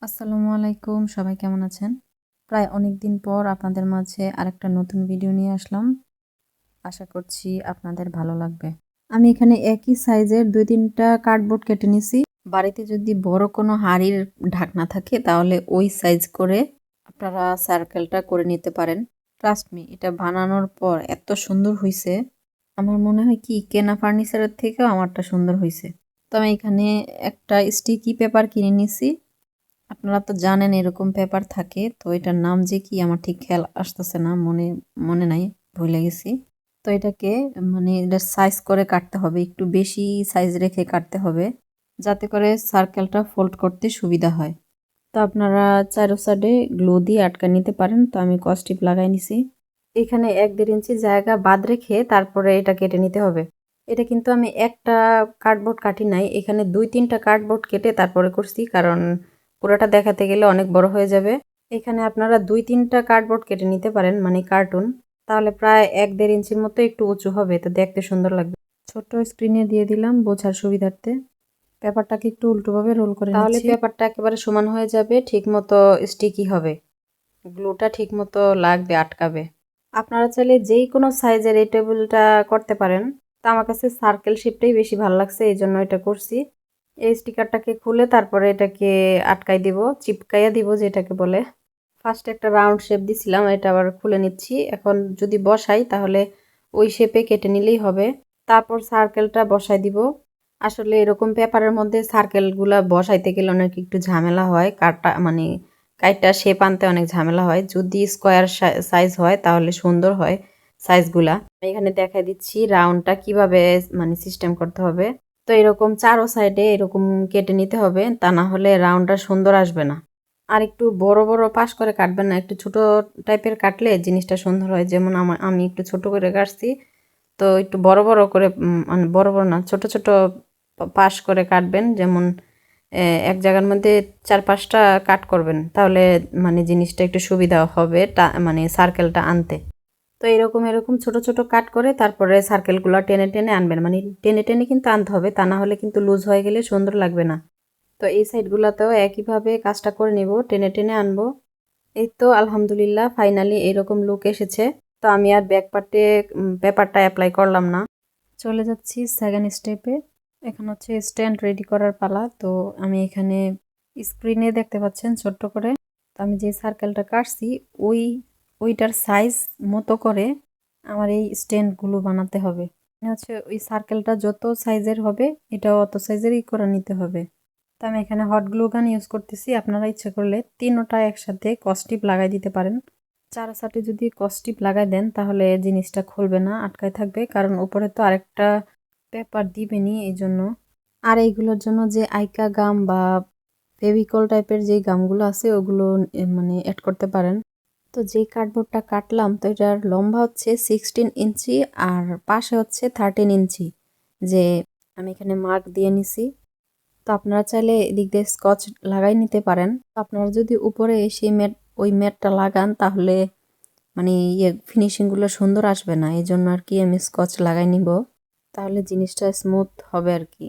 আসসালামু আলাইকুম, সবাই কেমন আছেন? প্রায় অনেক দিন পর আপনাদের মাঝে আরেকটা নতুন ভিডিও নিয়ে আসলাম। আশা করছি আপনাদের ভালো লাগবে। আমি এখানে একই সাইজের ২-৩টা কার্ডবোর্ড কেটে নিছি। বাড়িতে যদি বড় কোনো হাঁড়ির ঢাকনা থাকে তাহলে ওই সাইজ করে আপনারা সার্কেলটা করে নিতে পারেন। ট্রাস্ট মি, এটা বানানোর পর এত সুন্দর হইছে। আমার মনে হয় কি কেনা ফার্নিচারের থেকেও আমারটা সুন্দর হইছে। তো আমি এখানে একটা স্টিকি পেপার কিনে নিছি। আপনারা তো জানেন এরকম পেপার থাকে, তো এটার নাম যে কি আমার ঠিক খেয়াল আসতেছে না, মনে মনে নাই, ভুলে গেছি। তো এটাকে এটা সাইজ করে কাটতে হবে, একটু বেশি সাইজ রেখে কাটতে হবে যাতে করে সার্কেলটা ফোল্ড করতে সুবিধা হয়। তো আপনারা চারো সাইডে গ্লু দিয়ে আটকা নিতে পারেন। তো আমি কস্টিপ লাগাই নিছি। এখানে ১-১.৫ ইঞ্চি জায়গা বাদ রেখে তারপরে এটা কেটে নিতে হবে। এটা কিন্তু আমি একটা কার্ডবোর্ড কাটি নাই, এখানে ২-৩টা কার্ডবোর্ড কেটে তারপরে করছি, কারণ পুরোটা দেখাতে গেলে অনেক বড় হয়ে যাবে। এখানে আপনারা ২-৩টা কার্ডবোর্ড কেটে নিতে পারেন, মানে কার্টুন। তাহলে প্রায় ১-১.৫ ইঞ্চির মতো একটু উঁচু হবে, তো দেখতে সুন্দর লাগবে। ছোট্ট স্ক্রিনে দিয়ে দিলাম বোঝার সুবিধার্থে। পেপারটাকে একটু উল্টোভাবে রোল করে তাহলে নিচ্ছি। পেপারটা একেবারে সমান হয়ে যাবে, ঠিক মতো স্টিকি হবে, গ্লুটা ঠিক মতো লাগবে, আটকাবে। আপনারা চাইলে যেই কোনো সাইজের এই টেবিলটা করতে পারেন। তো আমার কাছে সার্কেল শেপটাই বেশি ভালো লাগছে, এই জন্য এটা করছি। এই স্টিকারটাকে খুলে তারপরে এটাকে আটকাই দিব, চিপকাইয়া দিব যেটাকে বলে। ফার্স্টে একটা রাউন্ড শেপ দিছিলাম, এটা আবার খুলে নিচ্ছি। এখন যদি বসাই তাহলে ওই শেপে কেটে নিলেই হবে। তারপর সার্কেলটা বসাই দিব। আসলে এরকম পেপারের মধ্যে সার্কেলগুলা বসাইতে গেলে অনেক একটু ঝামেলা হয়, কাটা কাইটটা শেপ আনতে অনেক ঝামেলা হয়। যদি স্কোয়ার সাইজ হয় তাহলে সুন্দর হয় সাইজগুলা। আমি এখানে দেখাই দিচ্ছি রাউন্ডটা কিভাবে সিস্টেম করতে হবে। তো এরকম চারো সাইডে এরকম কেটে নিতে হবে, তা না হলে রাউন্ডটা সুন্দর আসবে না। আর একটু বড় বড় পাশ করে কাটবেন না, একটু ছোট টাইপের কাটলে জিনিসটা সুন্দর হয়। যেমন আমি একটু ছোট করে কাটছি, তো একটু বড় বড় করে মানে বড় বড় না, ছোট ছোট পাশ করে কাটবেন। যেমন এক জায়গার মধ্যে ৪-৫টা কাট করবেন, তাহলে জিনিসটা একটু সুবিধা হবে সার্কেলটা আনতে। তো এরকম এরকম ছোট ছোট কাট করে তারপরে সার্কেলগুলো টেনে টেনে আনবেন, টেনে টেনে কিন্তু আনতে হবে, তা না হলে কিন্তু লুজ হয়ে গেলে সুন্দর লাগবে না। তো এই সাইডগুলোতেও একইভাবে কাজটা করে নিব, টেনে টেনে আনবো। এই তো আলহামদুলিল্লাহ ফাইনালি এরকম লুক এসেছে। তো আমি আর ব্যাক পার্টে পেপারটা অ্যাপ্লাই করলাম না, চলে যাচ্ছি সেকেন্ড স্টেপে। এখন হচ্ছে স্ট্যান্ড রেডি করার পালা। তো আমি এখানে স্ক্রিনে দেখতে পাচ্ছেন ছোট্ট করে, তো আমি যে সার্কেলটা কাটছি ওই ওইটার সাইজ মতো করে আমার এই স্ট্যান্ডগুলো বানাতে হবে। হচ্ছে ওই সার্কেলটা যত সাইজের হবে এটাও অত সাইজেরই করে নিতে হবে। তো আমি এখানে হট গ্লু গান ইউজ করতেছি। আপনারা ইচ্ছে করলে তিনোটা একসাথে কস্টিপ লাগাই দিতে পারেন। চারো সাথে যদি কস্টিপ লাগাই দেন তাহলে জিনিসটা খুলবে না, আটকায় থাকবে, কারণ উপরে তো আরেকটা পেপার দিবেনি এই জন্য। আর এইগুলোর জন্য যে আইকা গাম বা ফেভিকল টাইপের যে গামগুলো আছে ওগুলো অ্যাড করতে পারেন। তো যেই কার্ডবোর্ডটা কাটলাম, তো এটার লম্বা হচ্ছে 16 ইঞ্চি আর পাশে হচ্ছে 13 ইঞ্চি, যে আমি এখানে মার্ক দিয়ে নিছি। তো আপনারা চাইলে এদিক দিয়ে স্কচ লাগাই নিতে পারেন। আপনারা যদি উপরে সেই ওই ম্যাটটা লাগান তাহলে ফিনিশিংগুলো সুন্দর আসবে না, এই জন্য আর কি আমি স্কচ লাগাই নিব, তাহলে জিনিসটা স্মুথ হবে আর কি।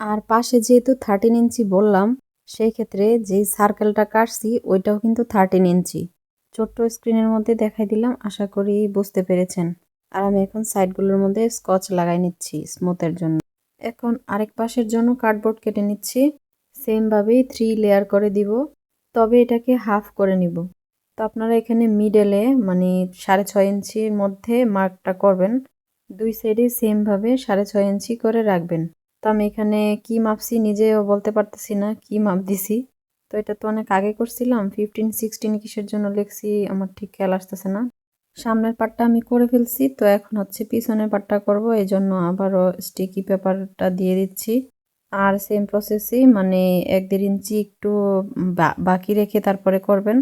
আর পাশে যেহেতু 13 ইঞ্চি বললাম, সেই ক্ষেত্রে যেই সার্কেলটা কাটছি ওইটাও কিন্তু 13 ইঞ্চি। ছোট্ট স্ক্রিনের মধ্যে দেখাই দিলাম, আশা করি বুঝতে পেরেছেন। আর আমি এখন সাইডগুলোর মধ্যে স্কচ লাগাই নিচ্ছি স্মুথের জন্য। এখন আরেক পাশের জন্য কার্ডবোর্ড কেটে নিচ্ছি, সেমভাবেই 3 লেয়ার করে দিব, তবে এটাকে হাফ করে নিব। তো আপনারা এখানে মিডলে 6.5 ইঞ্চির মধ্যে মার্কটা করবেন, দুই সাইডে সেমভাবে 6.5 ইঞ্চি করে রাখবেন। তো আমি এখানে কি মাপছি নিজেও বলতে পারতেছি না কি মাপ দিছি। তো এটা তো অনেক আগে করছিলাম, 15-16 কিসের জন্য লিখছি আমার ঠিক খেয়াল আসতেছে না। সামনের পার্টটা আমি করে ফেলছি, তো এখন হচ্ছে পিছনের পার্টটা করব, এই জন্য আবারও স্টিকি পেপারটা দিয়ে দিচ্ছি। আর সেম প্রসেসই 1-1.5 ইঞ্চি একটু বাকি রেখে তারপরে করবেন।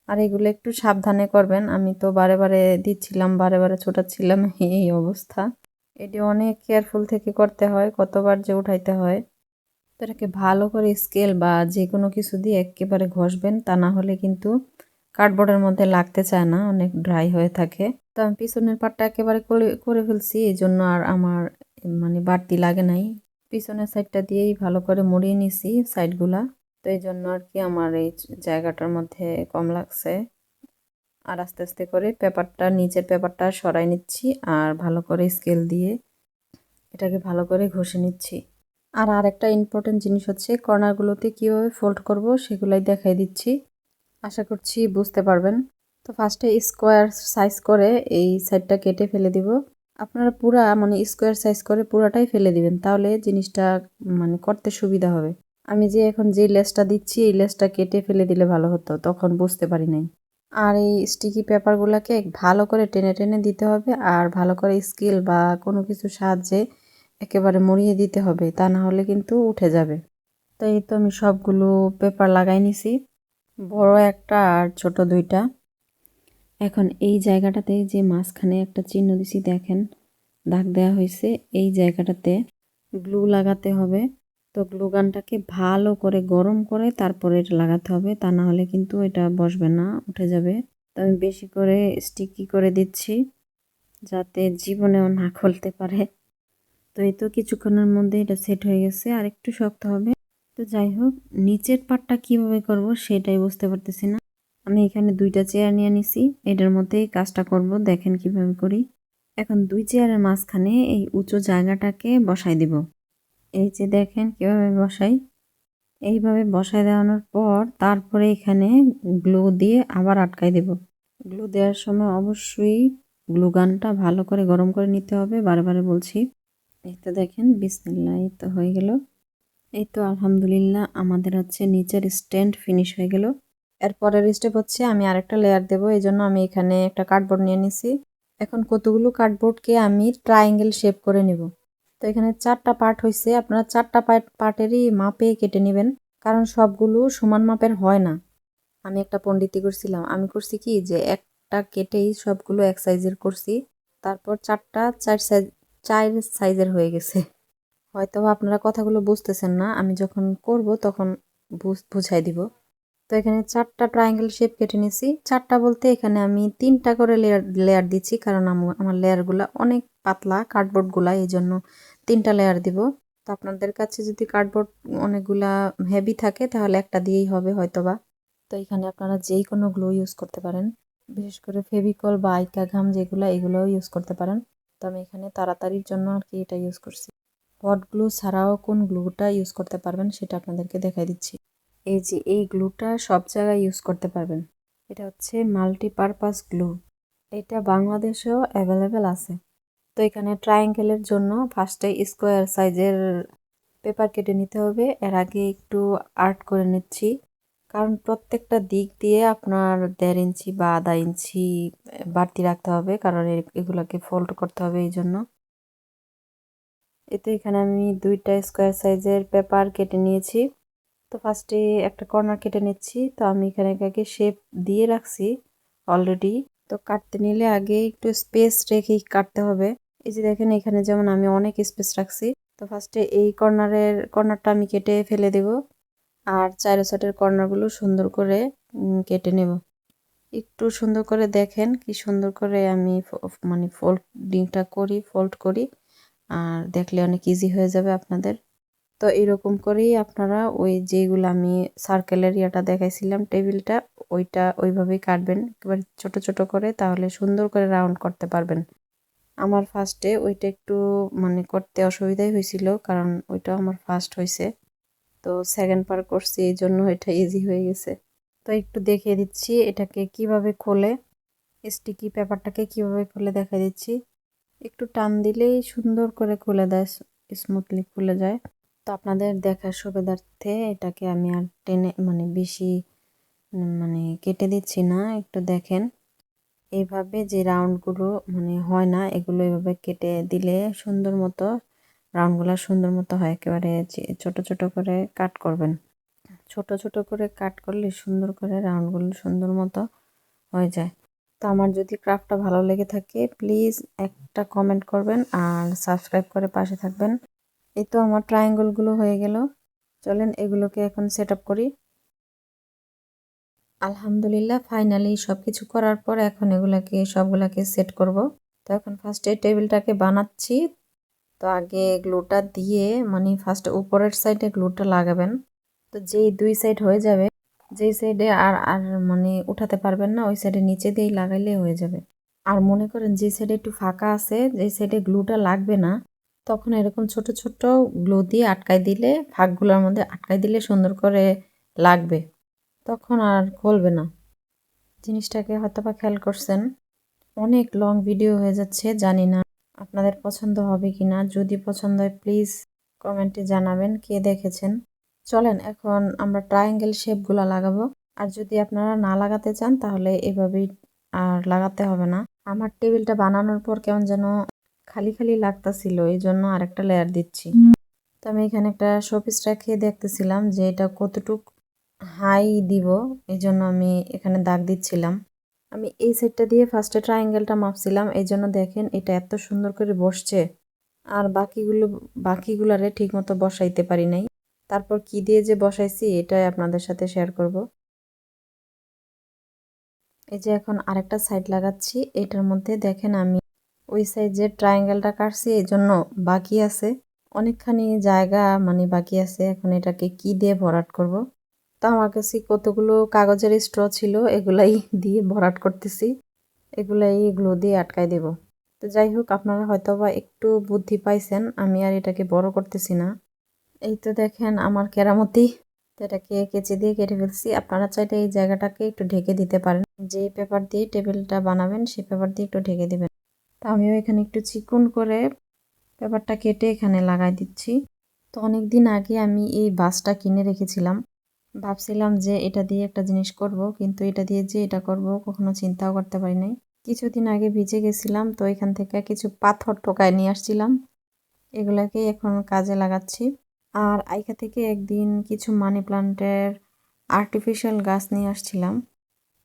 আর এগুলো একটু সাবধানে করবেন, আমি তো বারে বারে দিচ্ছিলাম, বারে বারে ছোটাচ্ছিলাম, এই অবস্থা। এটি অনেক কেয়ারফুল থেকে করতে হয়, কতবার যে উঠাইতে হয়। তো এটাকে ভালো করে স্কেল বা যে কোনো কিছু দিয়ে একেবারে ঘষবেন, তা না হলে কিন্তু কার্ডবোর্ডের মধ্যে লাগতে চায় না, অনেক ড্রাই হয়ে থাকে। তো আমি পিছনের পাটটা একেবারে করে ফেলছি, এই জন্য আর আমার বাড়তি লাগে নাই। পিছনের সাইডটা দিয়েই ভালো করে মুড়িয়ে নিছি সাইডগুলা। তো এই জন্য আর কি আমার এই জায়গাটার মধ্যে কম লাগছে। আর আস্তে আস্তে করে পেপারটা, নিচের পেপারটা সরাই নিচ্ছি আর ভালো করে স্কেল দিয়ে এটাকে ভালো করে ঘষে নিচ্ছি। আর আরেকটা ইম্পর্টেন্ট জিনিস হচ্ছে কর্নারগুলোতে কীভাবে ফোল্ড করব সেগুলাই দেখাই দিচ্ছি, আশা করছি বুঝতে পারবেন। তো ফার্স্টে স্কোয়ার সাইজ করে এই সাইডটা কেটে ফেলে দিব। আপনারা পুরা মানে স্কোয়ার সাইজ করে পুরাটাই ফেলে দিবেন, তাহলে জিনিসটা মানে করতে সুবিধা হবে। আমি যে এখন যে লেসটা দিচ্ছি এই লেসটা কেটে ফেলে দিলে ভালো হতো, তখন বুঝতে পারি নাই। আর এই স্টিকি পেপারগুলোকে ভালো করে টেনে টেনে দিতে হবে আর ভালো করে স্কেল বা কোনো কিছু সাহায্যে একেবারে মুড়িয়ে দিতে হবে, তা না হলে কিন্তু উঠে যাবে। তো এই তো আমি সবগুলো পেপার লাগাই নিছি, বড় একটা আর ছোট দুইটা। এখন এই জায়গাটাতে যে মাঝখানে একটা চিহ্ন দিছি দেখেন, দাগ দেওয়া হয়েছে, এই জায়গাটাতে গ্লু লাগাতে হবে। তো গ্লু গানটাকে ভালো করে গরম করে তারপরে এটা লাগাতে হবে, তা না হলে কিন্তু এটা বসবে না, উঠে যাবে। তো আমি বেশি করে স্টিকি করে দিচ্ছি যাতে জীবনেও না খুলতে পারে। তো এই তো কিছুক্ষণের মধ্যে এটা সেট হয়ে গেছে, আর একটু শক্ত হবে। তো যাই হোক, নিচের পার্টটা কিভাবে করব সেটাই বুঝতে পারতেছি না। আমি এখানে দুইটা চেয়ার নিয়ে নিছি, এটার মধ্যেই কাজটা করব, দেখেন কিভাবে করি। এখন দুই চেয়ারের মাঝখানে এই উঁচু জায়গাটাকে বসাই দিব। এই যে দেখেন কিভাবে বসাই। এইভাবে বসায় দেওয়ানোর পর তারপরে এখানে গ্লু দিয়ে আবার আটকাই দেব। গ্লু দেওয়ার সময় অবশ্যই গ্লু গানটা ভালো করে গরম করে নিতে হবে, বারে বারে বলছি। এই তো দেখেন, বিসমিল্লাহ, এই তো হয়ে গেল। এই তো আলহামদুলিল্লাহ আমাদের হচ্ছে নিচের স্ট্যান্ড ফিনিশ হয়ে গেল। এরপরের স্টেপ হচ্ছে আমি আরেকটা লেয়ার দেব, এই জন্য আমি এখানে একটা কার্ডবোর্ড নিয়ে নিছি। এখন কতগুলো কার্ডবোর্ডকে আমি ট্রায়াঙ্গেল শেপ করে নিব। তো এখানে 4টা পার্ট হয়েছে, আপনারা 4টা পার্টেরই মাপে কেটে নেবেন, কারণ সবগুলো সমান মাপের হয় না। আমি একটা পণ্ডিতি করছিলাম, আমি করছি কি যে একটা কেটেই সবগুলো এক সাইজের করছি, তারপর 4টা 4 সাইজের হয়ে গেছে। হয়তো আপনারা কথাগুলো বুঝতেছেন না, আমি যখন করব তখন বুঝাই দিব। তো এখানে 4টা ট্রায়াঙ্গেল শেপ কেটে নিছি। 4টা বলতে এখানে আমি 3টা করে লেয়ার দিচ্ছি, কারণ আমার লেয়ারগুলা অনেক পাতলা কার্ডবোর্ডগুলা, এই জন্য 3টা লেয়ার দিব। তো আপনাদের কাছে যদি কার্ডবোর্ড অনেকগুলা হেভি থাকে তাহলে একটা দিয়েই হবে হয়তোবা। তো এখানে আপনারা যেই কোনো গ্লু ইউজ করতে পারেন, বিশেষ করে ফেভিকল বা আইকা ঘাম যেগুলো, এগুলোও ইউজ করতে পারেন। তো আমি এখানে তাড়াতাড়ির জন্য আর কি এটা ইউজ করছি। হট গ্লু ছাড়াও কোন গ্লুটা ইউজ করতে পারবেন সেটা আপনাদেরকে দেখাই দিচ্ছি। এই যে এই গ্লুটা সব জায়গায় ইউজ করতে পারবেন, এটা হচ্ছে মাল্টিপারপাস গ্লু। এটা বাংলাদেশেও অ্যাভেলেবেল আছে। তো এখানে ট্রায়াঙ্গেলের জন্য ফার্স্টে স্কোয়ার সাইজের পেপার কেটে নিতে হবে, এর আগে একটু আর্ট করে নিচ্ছি, কারণ প্রত্যেকটা দিক দিয়ে আপনার 1.5 ইঞ্চি বা 1/2 ইঞ্চি বাড়তি রাখতে হবে, কারণ এগুলোকে ফোল্ড করতে হবে এই জন্য। এতে এখানে আমি 2টা স্কোয়ার সাইজের পেপার কেটে নিয়েছি। তো ফার্স্টে একটা কর্নার কেটে নিচ্ছি। তো আমি এখানে আগে শেপ দিয়ে রাখছি অলরেডি। তো কাটতে নিলে আগে একটু স্পেস রেখেই কাটতে হবে। এই যে দেখেন এখানে যেমন আমি অনেক স্পেস রাখছি। তো ফার্স্টে এই কর্নারটা আমি কেটে ফেলে দেব, আর চারো সাইডের কর্নারগুলো সুন্দর করে কেটে নেব। একটু সুন্দর করে দেখেন কি সুন্দর করে আমি মানে ফোল্ড করি, আর দেখলে অনেক ইজি হয়ে যাবে আপনাদের। তো এরকম করেই আপনারা ওই যেগুলো আমি সার্কেলের ইয়াটা দেখাইছিলাম টেবিলটা, ওইভাবেই কাটবেন একেবারে ছোট ছোট করে, তাহলে সুন্দর করে রাউন্ড করতে পারবেন। আমার ফার্স্টে ওইটা একটু মানে করতে অসুবিধাই হয়েছিল, কারণ ওইটা আমার ফার্স্ট হয়েছে। তো সেকেন্ড বার করছি, এই জন্য এটা ইজি হয়ে গেছে। তো একটু দেখিয়ে দিচ্ছি এটাকে কিভাবে খোলে, স্টিকি পেপারটাকে কিভাবে খুলে দেখা দিচ্ছি। একটু টান দিলেই সুন্দর করে খুলে দেয়, স্মুথলি খুলে যায়। তো আপনাদের দেখার সুবিধার্থে এটাকে আমি আর টেনে মানে বেশি মানে কেটে দিচ্ছি না, একটু দেখেন। এইভাবে যে রাউন্ডগুলো মানে হয় না, এগুলো এভাবে কেটে দিলে সুন্দর মতো রাউন্ডগুলো সুন্দর মতো হয়। একেবারে ছোট ছোট করে কাট করবেন, ছোট ছোট করে কাট করলে সুন্দর করে রাউন্ডগুলো সুন্দর মতো হয়ে যায়। তো আমার যদি ক্রাফটটা ভালো লেগে থাকে প্লিজ একটা কমেন্ট করবেন আর সাবস্ক্রাইব করে পাশে থাকবেন। এই তো আমার ট্রায়াঙ্গলগুলো হয়ে গেল, চলেন এগুলোকে এখন সেট আপ করি। আলহামদুলিল্লাহ ফাইনালি সব কিছু করার পর এখন সবগুলাকে সেট করব। তো এখন ফার্স্টে টেবিলটাকে বানাচ্ছি। তো আগে গ্লুটা দিয়ে মানে ফার্স্টে উপরের সাইডে গ্লুটা লাগাবেন, তো যেই 2 সাইড হয়ে যাবে, যেই সাইডে আর আর মানে উঠাতে পারবেন না ওই সাইডে নিচে দিয়েই লাগাইলে হয়ে যাবে। আর মনে করেন যে সাইডে একটু ফাঁকা আছে, যে সাইডে গ্লুটা লাগবে না, তখন এরকম ছোট ছোট গ্লু দিয়ে আটকাই দিলে, ফাঁকগুলোর মধ্যে আটকাই দিলে সুন্দর করে লাগবে, তখন আর খুলবে না। জিনিসটাকে হয়তোবা খেয়াল করছেন। অনেক লং ভিডিও হয়ে যাচ্ছে, জানি না আপনাদের পছন্দ হবে কিনা। যদি পছন্দ হয় প্লিজ কমেন্টে জানাবেন কে দেখেছেন। চলেন এখন আমরা ট্রায়াঙ্গেল শেপগুলো লাগাবো। আর যদি আপনারা না লাগাতে চান তাহলে এভাবেই আর লাগাতে হবে না। আমার টেবিলটা বানানোর পর কেমন যেন খালি খালি লাগতাছিল, এই জন্য আরেকটা লেয়ার দিচ্ছি। তো আমি এখানে একটা শোপিস রেখে দেখতেছিলাম যে এটা কতটুক হাই দিব, এই জন্য আমি এখানে দাগ দিচ্ছিলাম। আমি এই সাইডটা দিয়ে ফার্স্টে ট্রায়াঙ্গেলটা মাপছিলাম, এই জন্য দেখেন এটা এত সুন্দর করে বসছে। আর বাকিগুলারে ঠিক মতো বসাইতে পারি নাই। তারপর কি দিয়ে যে বসাইছি এটাই আপনাদের সাথে শেয়ার করব। এই যে এখন আরেকটা সাইড লাগাচ্ছি, এটার মধ্যে দেখেন আমি ওই সাইড যে ট্রায়াঙ্গেলটা কাটছি এই জন্য বাকি আছে অনেকখানি জায়গা, মানে বাকি আছে। এখন এটাকে কি দিয়ে ভরাট করব। তো আমার কাছে কতগুলো কাগজের স্ট্র ছিল, এগুলাই দিয়ে ভরাট করতেছি, এগুলাই গ্লু দিয়ে আটকাই দেব। তো যাই হোক, আপনারা হয়তোবা একটু বুদ্ধি পাইছেন, আমি আর এটাকে বড় করতেছি না। এই তো দেখেন আমার কেরামতি, তো এটাকে কেচি দিয়ে কেটে ফেলছি। আপনারা চাইলে এই জায়গাটাকে একটু ঢেকে দিতে পারেন, যে পেপার দিয়ে টেবিলটা বানাবেন সেই পেপার দিয়ে একটু ঢেকে দিবেন। তো আমিও এখানে একটু চিকন করে পেপারটা কেটে এখানে লাগাই দিচ্ছি। তো অনেক দিন আগে আমি এই বাসটা কিনে রেখেছিলাম, ভাবছিলাম যে এটা দিয়ে একটা জিনিস করব, কিন্তু এটা দিয়ে যে এটা করব কখনো চিন্তাও করতে পারি নাই। কিছুদিন আগে ভিজে গেছিলাম, তো এখান থেকে কিছু পাথর টোকায় নিয়ে আসছিলাম, এগুলাকে এখন কাজে লাগাচ্ছি। আর আইকা থেকে একদিন কিছু মানি প্লান্টের আর্টিফিশিয়াল গাছ নিয়ে আসছিলাম,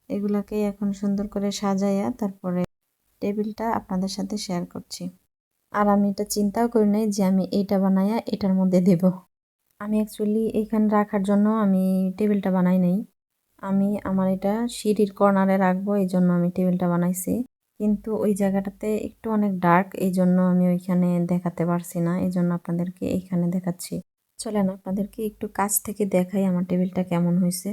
এগুলাকে এখন সুন্দর করে সাজাইয়া তারপরে টেবিলটা আপনাদের সাথে শেয়ার করছি। আর আমি এটা চিন্তাও করি নাই যে আমি এইটা বানাইয়া এটার মধ্যে দেব। আমি অ্যাকচুয়ালি এখানে রাখার জন্য আমি টেবিলটা বানাই নাই, আমি আমার এটা সিঁড়ির কর্নারে রাখবো এই জন্য আমি টেবিলটা বানাইছি। কিন্তু ওই জায়গাটাতে একটু অনেক ডার্ক, এই জন্য আমি ওইখানে দেখাতে পারছি না, এই জন্য আপনাদেরকে এইখানে দেখাচ্ছি। চলেন আপনাদেরকে একটু কাছ থেকে দেখাই আমার টেবিলটা কেমন হয়েছে।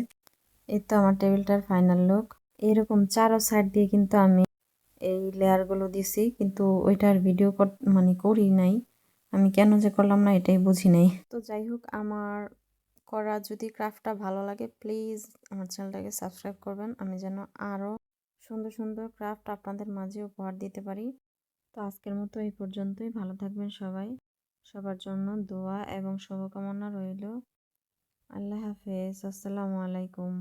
এই তো আমার টেবিলটার ফাইনাল লুক। এরকম চারো সাইড দিয়ে কিন্তু আমি এই লেয়ারগুলো দিছি, কিন্তু ওইটার ভিডিও মানে করি নাই। আমি কেন যে করলাম না এটাই বুঝি নাই। তো যাই হোক, আমার করা যদি ক্রাফটটা ভালো লাগে প্লিজ আমার চ্যানেলটাকে সাবস্ক্রাইব করবেন, আমি যেন আরও সুন্দর সুন্দর ক্রাফট আপনাদের মাঝে উপহার দিতে পারি। তো আজকের মতো এই পর্যন্তই। ভালো থাকবেন সবাই, সবার জন্য দোয়া এবং শুভকামনা রইল। আল্লাহ হাফেজ, আসসালামু আলাইকুম।